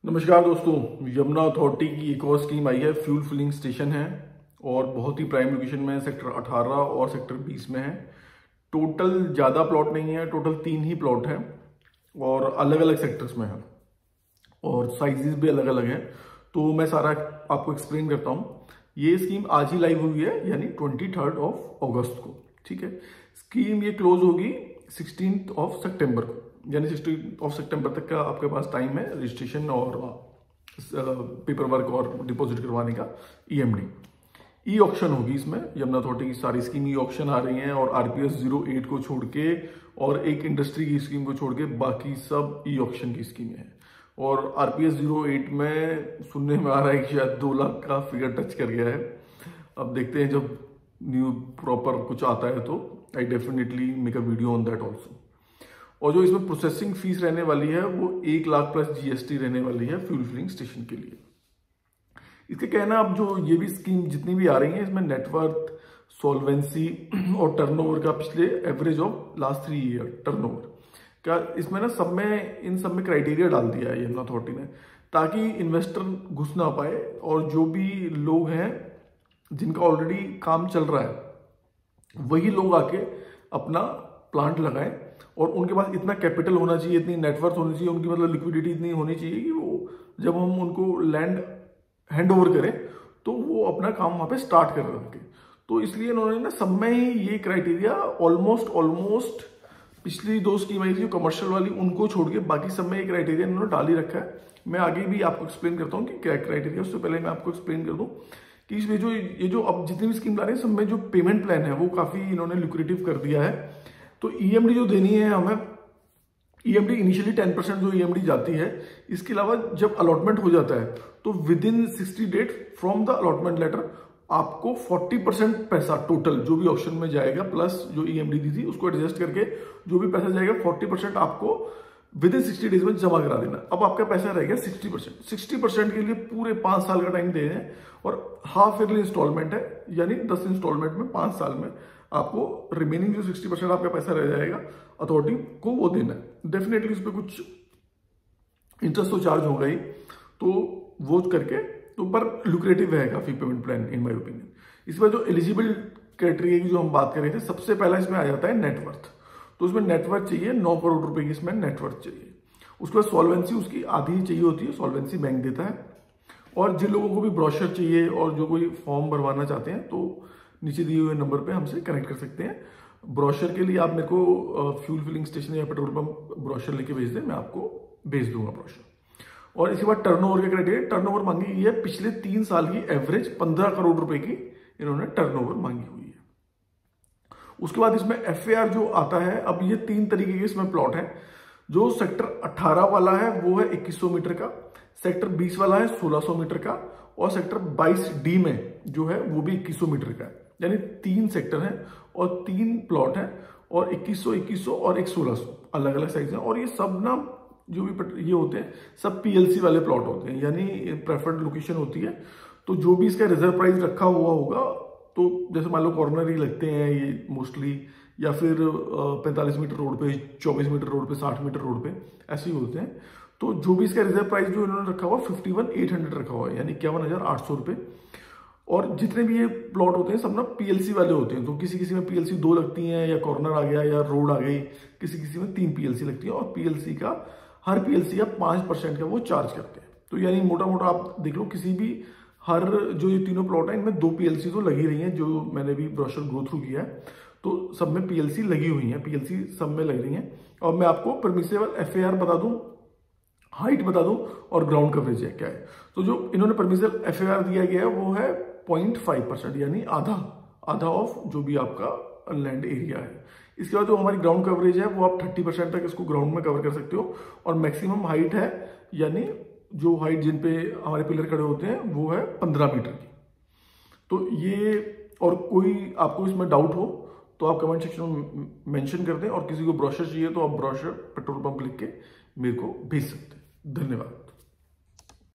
नमस्कार दोस्तों, यमुना अथॉरिटी की एक और स्कीम आई है। फ्यूल फिलिंग स्टेशन है और बहुत ही प्राइम लोकेशन में सेक्टर 18 और सेक्टर 20 में है। टोटल ज़्यादा प्लॉट नहीं है, टोटल 3 ही प्लॉट हैं और अलग अलग सेक्टर्स में है और साइजेस भी अलग अलग हैं। तो मैं सारा आपको एक्सप्लेन करता हूँ। ये स्कीम आज ही लाइव हुई है, यानी 23 अगस्त को। ठीक है, स्कीम ये क्लोज होगी 16 सितंबर को, यानी 16 सितंबर तक का आपके पास टाइम है रजिस्ट्रेशन और पेपर वर्क और डिपॉजिट करवाने का। ई ऑक्शन होगी इसमें। यमुना अथॉरिटी की सारी स्कीम ई ऑक्शन आ रही हैं और RPS 08 को छोड़ के और एक इंडस्ट्री की स्कीम को छोड़ के बाकी सब ई ऑक्शन की स्कीमें हैं। और RPS 08 में सुनने में आ रहा है कि शायद 2 लाख का फिगर टच कर गया है। अब देखते हैं जब न्यू प्रॉपर कुछ आता है तो I definitely make a video on that also. और जो इसमें प्रोसेसिंग फीस रहने वाली है वो 1 लाख प्लस GST रहने वाली है फ्यूल फिलिंग स्टेशन के लिए। इसके कहना अब जो ये भी स्कीम जितनी भी आ रही है इसमें नेटवर्थ, सॉल्वेंसी और टर्नओवर का पिछले average of last 3 year turnover का इसमें ना इन सब में क्राइटेरिया डाल दिया है यमुना अथॉरिटी ने, ताकि इन्वेस्टर घुस ना पाए और जो भी लोग हैं जिनका ऑलरेडी काम चल रहा है वही लोग आके अपना प्लांट लगाएं और उनके पास इतना कैपिटल होना चाहिए, इतनी नेटवर्थ होनी चाहिए, उनकी मतलब लिक्विडिटी इतनी होनी चाहिए कि वो जब हम उनको लैंड हैंड ओवर करें तो वो अपना काम वहां पे स्टार्ट कर सके। तो इसलिए इन्होंने ना सब में ही ये क्राइटेरिया ऑलमोस्ट पिछली 2 स्कीम आई थी कमर्शियल वाली, उनको छोड़ के बाकी सब में ये क्राइटेरिया इन्होंने डाल ही रखा है। मैं आगे भी आपको एक्सप्लेन करता हूँ कि क्या क्राइटेरिया। उससे पहले मैं आपको एक्सप्लेन कर दूं कि इसमें जो ये जो अब जितनी भी स्कीम ला रहे हैं सब में जो पेमेंट प्लान है वो काफी इन्होंने लुक्रेटिव कर दिया है। तो EMD जो देनी है हमें, EMD इनिशियली 10% जो EMD जाती है। इसके अलावा जब अलॉटमेंट हो जाता है तो within 60 days from the allotment letter आपको 40% पैसा टोटल जो भी ऑप्शन में जाएगा प्लस जो EMD दी थी उसको एडजस्ट करके जो भी पैसा जाएगा 40% आपको विद इन 60 डेज में जमा करा देना। अब आपका पैसा रहेगा 60% के लिए पूरे 5 साल का टाइम दे दें और हाफ ईयरली इंस्टॉलमेंट है, यानी 10 इंस्टॉलमेंट में 5 साल में आपको रिमेनिंग जो 60% आपका पैसा रह जाएगा अथॉरिटी को वो देना है। डेफिनेटली उस पर कुछ इंटरेस्ट तो चार्ज होगा ही, तो वो करके तो पर लुक्रेटिव है काफी payment plan in my opinion. इसमें जो एलिजिबल क्राइटेरिया की जो हम बात कर रहे थे, सबसे पहला इसमें आ जाता है नेटवर्थ। तो उसमें नेटवर्थ चाहिए 9 करोड़ रुपए की, इसमें नेटवर्थ चाहिए। उसके बाद सॉल्वेंसी उसकी आधी चाहिए होती है, सॉल्वेंसी बैंक देता है। और जिन लोगों को भी ब्रोशर चाहिए और जो कोई फॉर्म भरवाना चाहते हैं तो नीचे दिए हुए नंबर पे हमसे कनेक्ट कर सकते हैं। ब्रोशर के लिए आप मेरे को फ्यूल फिलिंग स्टेशन या पेट्रोल पंप ब्रोशर लेके भेज दें, मैं आपको भेज दूंगा ब्रोशर। और इसके बाद टर्नओवर के क्राइटेरिया, टर्नओवर मांगी गई है पिछले 3 साल की एवरेज 15 करोड़ रुपए की इन्होंने टर्नओवर मांगी हुई है। उसके बाद इसमें FAR जो आता है, अब ये 3 तरीके के इसमें प्लॉट है। जो सेक्टर 18 वाला है वो है 2100 मीटर का, सेक्टर 20 वाला है 1600 मीटर का और सेक्टर 22D में जो है वो भी 2100 मीटर का है। यानी 3 सेक्टर हैं और 3 प्लॉट हैं और 2100 और एक 1600 अलग अलग साइज हैं। और ये सब ना जो भी ये होते हैं सब PLC वाले प्लॉट होते हैं, यानी प्रेफर्ड लोकेशन होती है। तो जो भी इसका रिजर्व प्राइस रखा हुआ होगा, तो जैसे मान लो कॉर्नर ही लगते हैं ये मोस्टली, या फिर 45 मीटर रोड पे, 24 मीटर रोड पे, 60 मीटर रोड पे ऐसे ही होते हैं। तो जो भी इसका रिजर्व प्राइस जो इन्होंने रखा हुआ 51,800 रखा हुआ है, यानी 51,800 रुपये। और जितने भी ये प्लॉट होते हैं सब ना PLC वाले होते हैं। तो किसी किसी में PLC 2 लगती हैं, या कॉर्नर आ गया या रोड आ गई, किसी किसी में 3 PLC लगती है। और PLC का हर PLC का 5% का वो चार्ज करते हैं। तो यानी मोटा मोटा आप देख लो किसी भी हर जो ये तीनों प्लॉट है इनमें 2 PLC तो लगी रही हैं, जो मैंने भी ब्रोशर गो थ्रू किया है। तो सब में PLC लगी हुई है, PLC सब में लग रही है। और मैं आपको परमिसेबल FAR बता दूं, हाइट बता दूं और ग्राउंड कवरेज है क्या है। तो जो इन्होंने परमिसेबल FAR दिया गया है वो है 0.5%, यानी आधा ऑफ जो भी आपका लैंड एरिया है। इसके बाद जो हमारी ग्राउंड कवरेज है वो आप 30% तक इसको ग्राउंड में कवर कर सकते हो। और मैक्सिमम हाइट है, यानी जो हाइट जिन पे हमारे पिलर खड़े होते हैं वो है 15 मीटर की। तो ये, और कोई आपको इसमें डाउट हो तो आप कमेंट सेक्शन में मेंशन कर दें। और किसी को ब्रोशर चाहिए तो आप ब्रोशर पेट्रोल पंप लिख के मेरे को भेज सकते हैं। धन्यवाद।